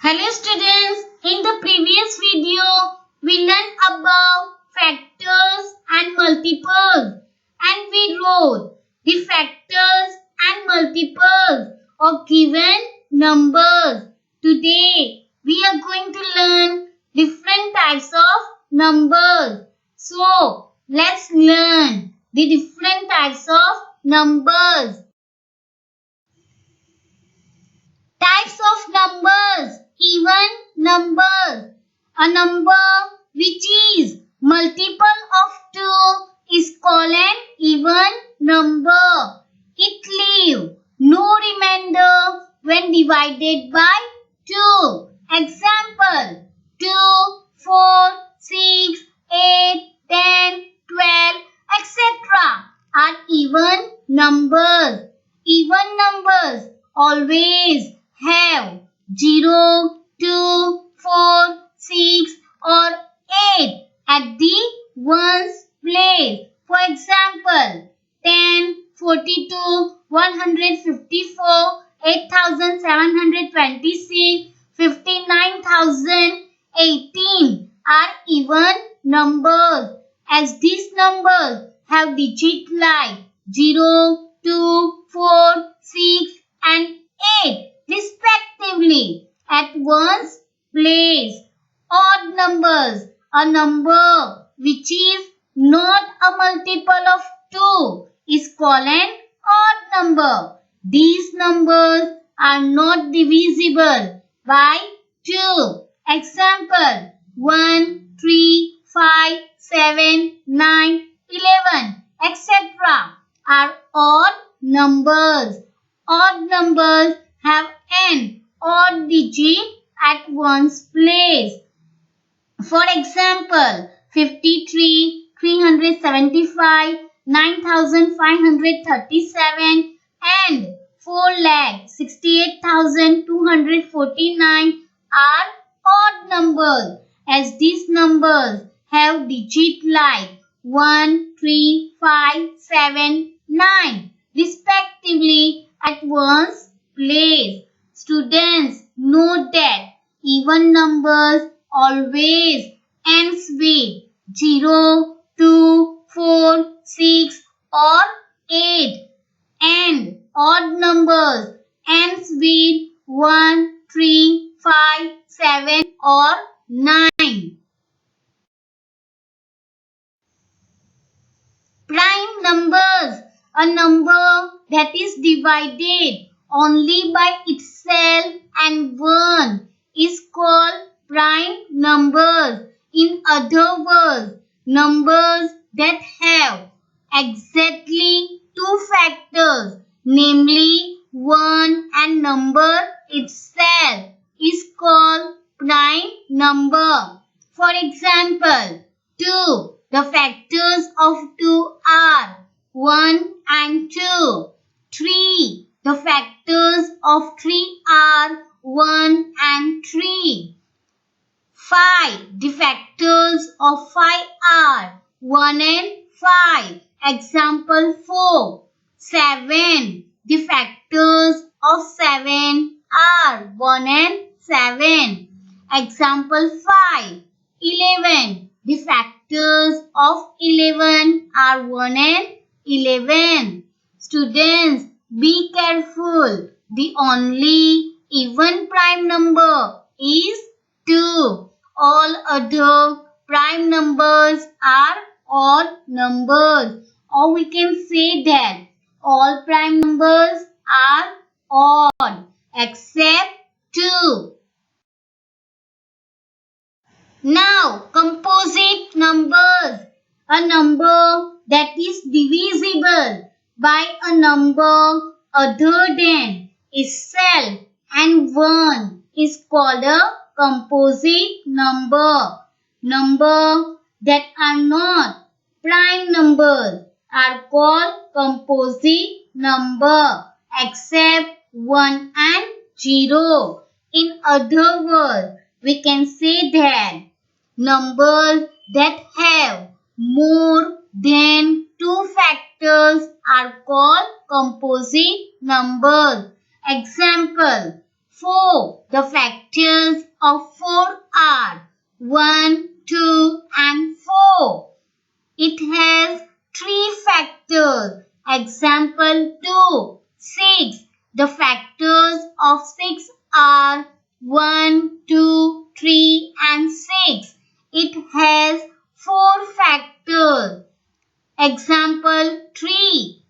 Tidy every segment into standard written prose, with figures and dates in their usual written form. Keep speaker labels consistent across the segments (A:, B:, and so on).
A: Hello students, in the previous video, we learned about factors and multiples and we wrote the factors and multiples of given numbers. Today, we are going to learn different types of numbers. So, let's learn the different types of numbers. Types of numbers. Even numbers. A number which is multiple of 2 is called an even number. It leaves no remainder when divided by 2. Example: 2, 4, 6, 8, 10, 12, etc. are even numbers. Even numbers always have 0, 2, 4, 6 or 8 at the ones place. For example, 10, 42, 154, 8726, 59,018 are even numbers, as these numbers have digits like 0, 2, 4, 6 and 8 respectively at one's place. Odd numbers. A number which is not a multiple of 2 is called an odd number. These numbers are not divisible by 2. Example: 1, 3, 5, 7, 9, 11, etc. are odd numbers. Odd numbers have n odd digit at one's place. For example, 53, 375, 9,537 and 4,68,249 are odd numbers, as these numbers have digits like 1, 3, 5, 7, 9 respectively at one's place. Students, note that even numbers always ends with 0, 2, 4, 6 or 8 and odd numbers ends with 1, 3, 5, 7 or 9. Prime numbers. A number that is divided only by itself and 1 is called prime numbers. In other words, numbers that have exactly 2 factors, namely 1 and number itself, is called prime number. For example, 2. The factors of 2 are 1 and 2. 3. The factors of 3 are 1 and 3. 5. The factors of 5 are 1 and 5. Example 4. 7. The factors of 7 are 1 and 7. Example 5. 11. The factors of 11 are 1 and 11. Students, be careful. The only even prime number is 2. All other prime numbers are odd numbers. Or we can say that all prime numbers are odd except 2. Now, composite numbers. A number that is divisible by a number other than itself and 1 is called a composite number. Numbers that are not prime numbers are called composite number except 1 and 0. In other words, we can say that numbers that have more than 2 factors are called composite numbers. Example: 4. The factors of 4 are 1, 2 and 4. It has 3 factors. Example 2. 6. The factors of 6 are 1, 2, 3 and 6. It has 4 factors. Example 3.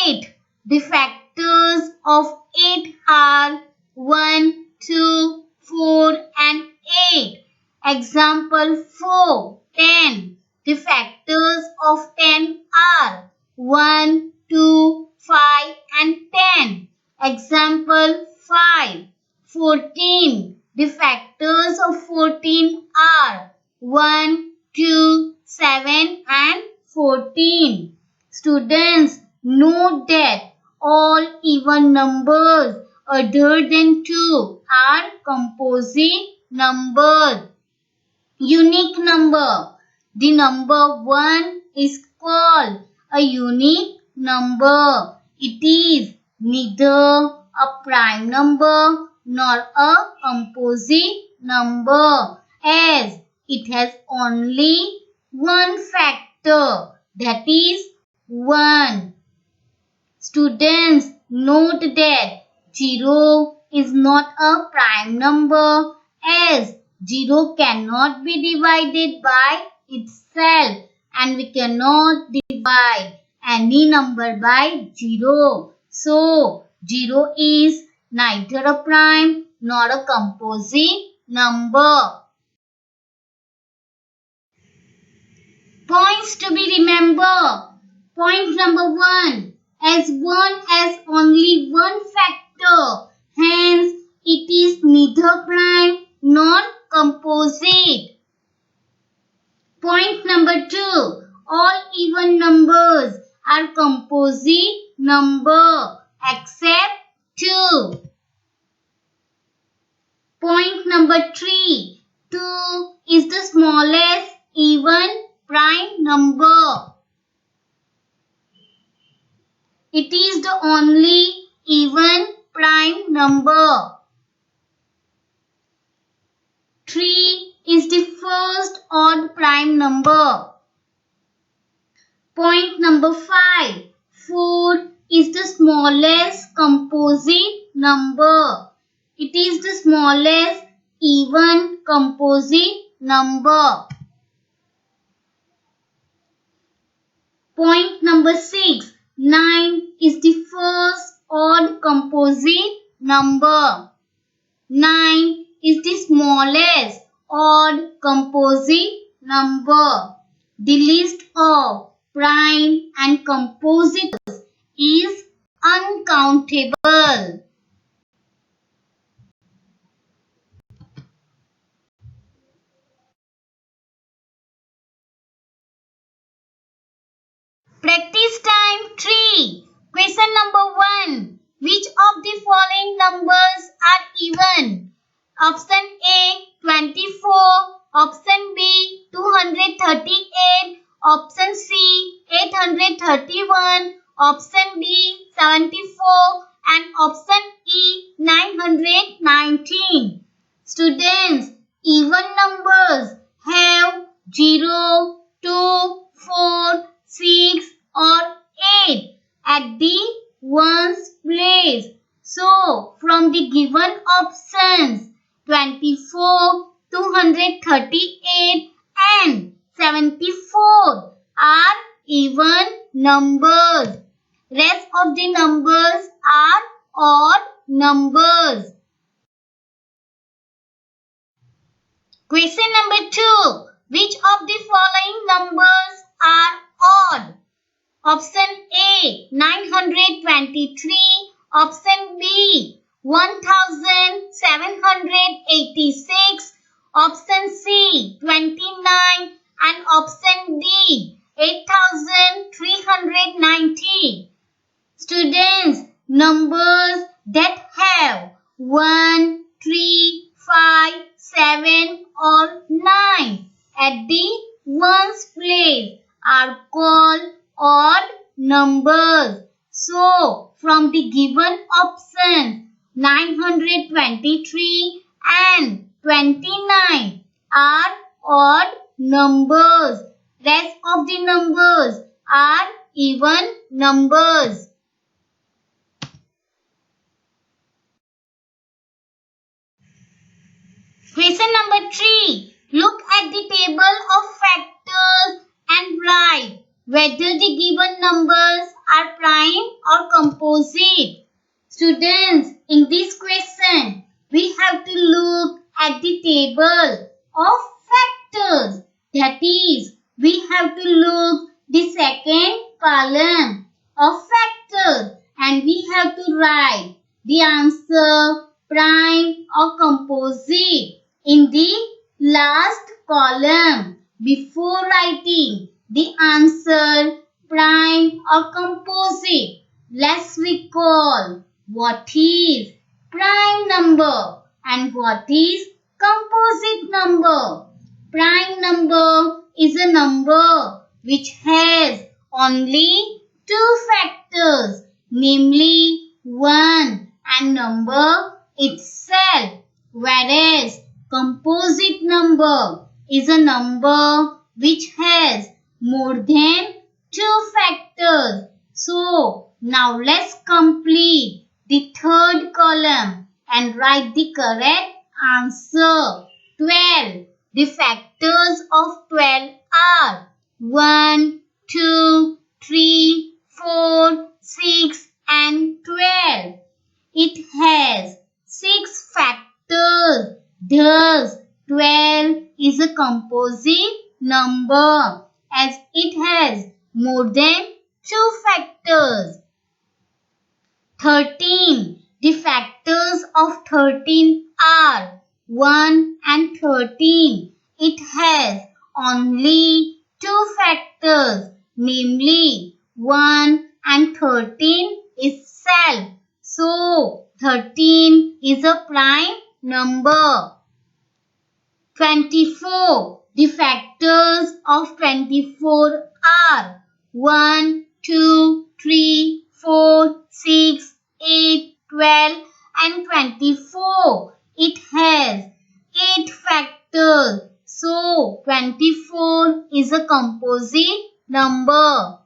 A: 8. The factors of 8 are 1, 2, 4 and 8. Example 4. 10. The factors of 10 are 1, 2, 5 and 10. Example 5. 14. The factors of 14 are 1, 2, 7 and 14. Students, note that all even numbers other than 2 are composite numbers. Unique number. The number 1 is called a unique number. It is neither a prime number nor a composite number, as it has only one factor, that is 1. Students, note that 0 is not a prime number, as 0 cannot be divided by itself, and we cannot divide any number by 0. So, 0 is neither a prime nor a composite number. Points to be remembered. Point number 1. As 1 has only one factor, hence it is neither prime nor composite. Point number 2. All even numbers are composite number except 2. Point number 3. 2 is the smallest even prime number. It is the only even prime number. 3 is the first odd prime number. Point number 5. 4 is the smallest composite number. It is the smallest even composite number. Point number 6. 9 is the first odd composite number. 9 is the smallest odd composite number. The list of prime and composite is uncountable. Practice time 3. Question number 1. Which of the following numbers are even? Option A 24, option B 238, option C 831, option D 74 and option E 919. Students, even numbers have 0, 2, 4, 6 or 8 at the ones place. So, from the given options 24, 238 and 74 are even numbers. Rest of the numbers are odd numbers. Question number 2. Which of the following numbers are odd? Option A 923, option B 1786, option C 29 and option D 8390. Students, numbers that have 1, 3, 5, 7 or 9 at the ones place are called odd numbers. So, from the given options, 923 and 29 are odd numbers. Rest of the numbers are even numbers. Question number 3. Look at the table of factors and write whether the given numbers are prime or composite. Students, in this question, we have to look at the table of factors. That is, we have to look the second column of factors and we have to write the answer prime or composite in the last column before writing the answer prime or composite. Let's recall what is prime number and what is composite number. Prime number is a number which has only two factors, namely 1 and number itself, whereas composite number is a number which has more than two factors. So, now let's complete the third column and write the correct answer. 12. The factors of 12 are 1, 2, 3, 4, 6 and 12. It has 6 factors. Thus, 12 is a composite number as it has more than 2 factors. 13. The factors of 13 are 1 and 13. It has only 2 factors, namely 1 and 13 itself. So, 13 is a prime number. 24. The factors of 24 are 1, 2, 3, 4, 6, 8, 12 and 24. It has 8 factors. So, 24 is a composite number.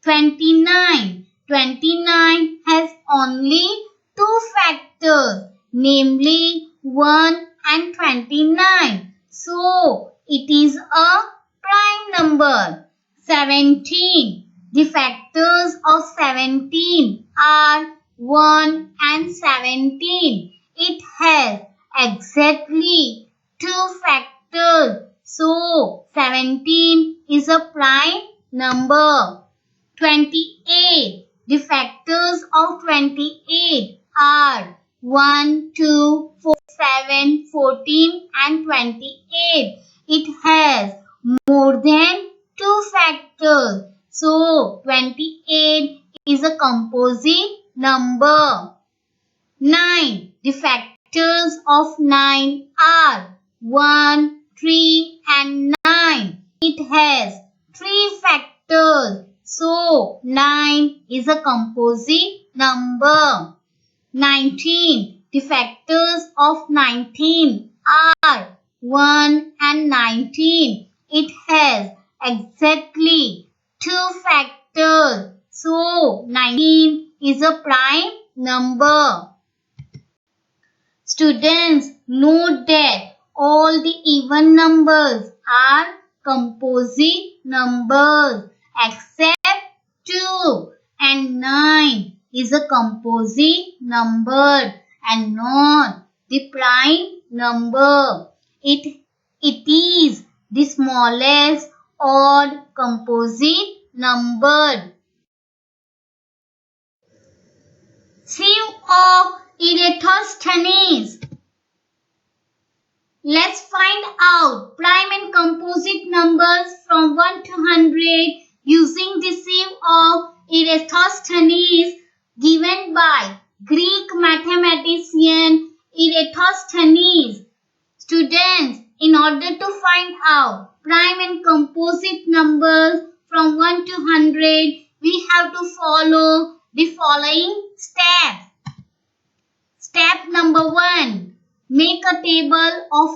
A: 29. 29 has only 2 factors, namely 1 and 29. So, it is a prime number. 17. The factors of 17 are 1 and 17. It has exactly 2 factors. So, 17 is a prime number. 28. The factors of 28 are 1, 2, 4, 7, 14 and 28. It has more than 2 factors. So, 28 is a composite number. 9. The factors of 9 are 1, 3 and 9. It has 3 factors. So, 9 is a composite number. 19. The factors of 19 are 1 and 19. It has exactly 2 factors. So, 19 is a prime number. Students, note that all the even numbers are composite numbers except 2 and 9 is a composite number and not the prime number. It is the smallest odd composite number. Sieve of Eratosthenes. Let's find out prime and composite numbers from 1 to 100 using the Sieve of Eratosthenes given by Greek mathematician Eratosthenes. Students, in order to find out prime and composite numbers from 1 to 100, we have to follow the following steps. Step number 1. Make a table of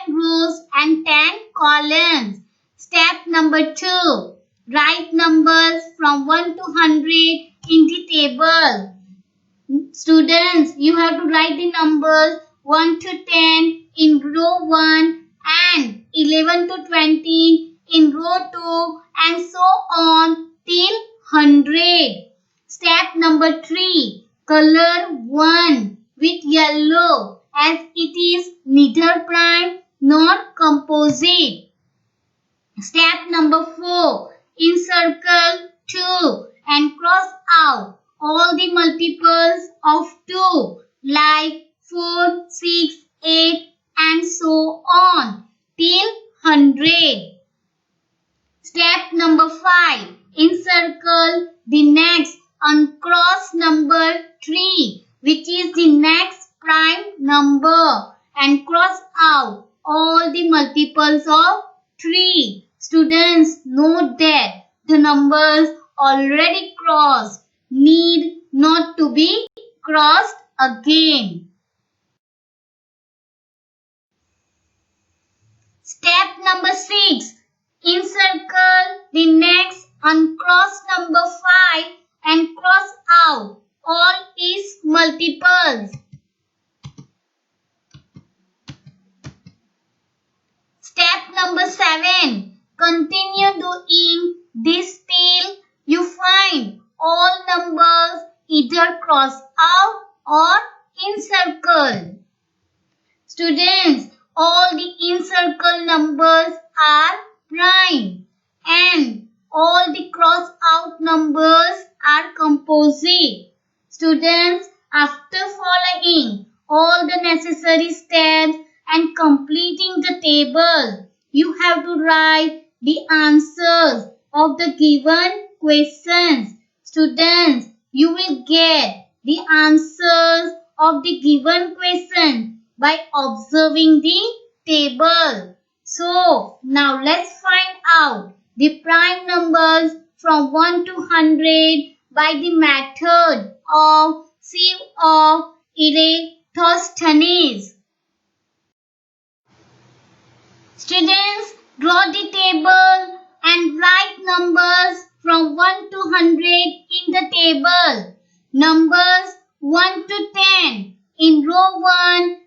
A: 10 rows and 10 columns. Step number 2. Write numbers from 1 to 100 in the table. Students, you have to write the numbers 1 to 10 in row 1 and 11 to 20 in row 2 and so on till 100. Step number 3. Color 1 with yellow as it is neither prime nor composite. Step number 4. Encircle 2 and cross out all the multiples of 2 like 4, 6, 8 and so on till 100. Step number 5. Encircle the next uncrossed number 3 which is the next prime number and cross out all the multiples of 3. Students, note that the numbers already crossed need not to be crossed again. Step number 6. Encircle the next uncrossed number 5 and cross out all its multiples. Step number 7. Continue doing this till you find all numbers either crossed out or encircled. Students, all the encircled numbers are prime and all the crossed out numbers are composite. Students, after following all the necessary steps and completing the table, you have to write the answers of the given questions. Students, you will get the answers of the given question by observing the table. So, now let's find out the prime numbers from 1 to 100 by the method of Sieve of Eratosthenes. Students, draw the table and write numbers from 1 to 100 in the table. Numbers 1 to 10 in row 1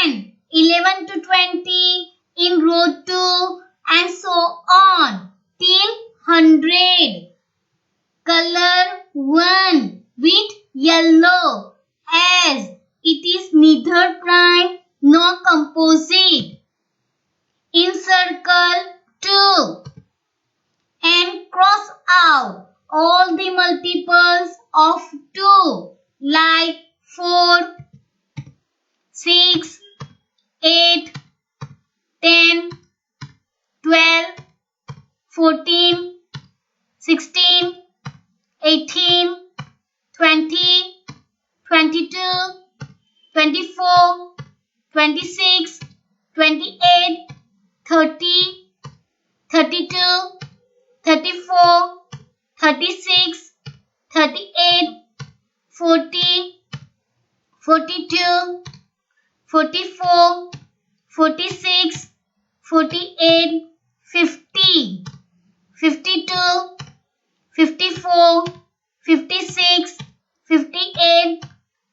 A: and 11 to 20 in row 2 and so on till 100. Color 1 with yellow as it is neither prime nor composite. Encircle 2 and cross out all the multiples of 2 like 4, 6, 8, 10, 12, 14, 16, 18, 20, 22, 24, 26, 28, 30, 32, 34, 36, 38, 40, 42, 44, 46, 48, 50, 52, 54, 56, 58,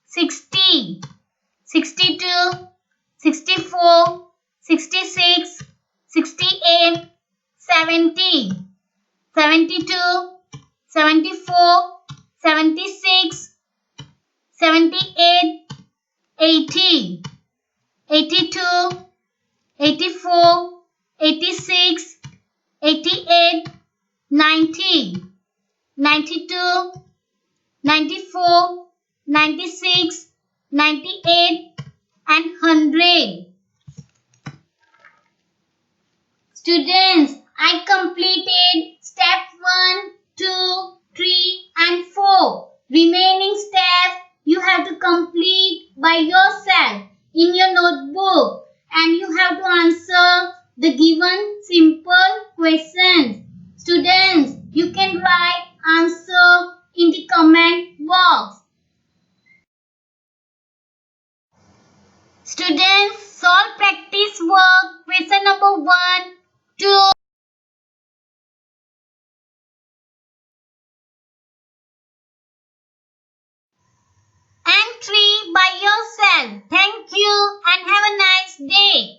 A: 60, 62, 64, 66, 68, 70, 72, 74, 76, 78, 80, 82, 84, 86, 88, 90, 92, 94, 96, 98 and 100. Students, I completed step 1, 2, 3 and 4. Remaining steps you have to complete by yourself in your notebook and you have to answer the given simple questions. Students, you can write answer in the comment box. Students, solve practice work. Question number 1, 2, and 3 by yourself. Thank you and have a nice day.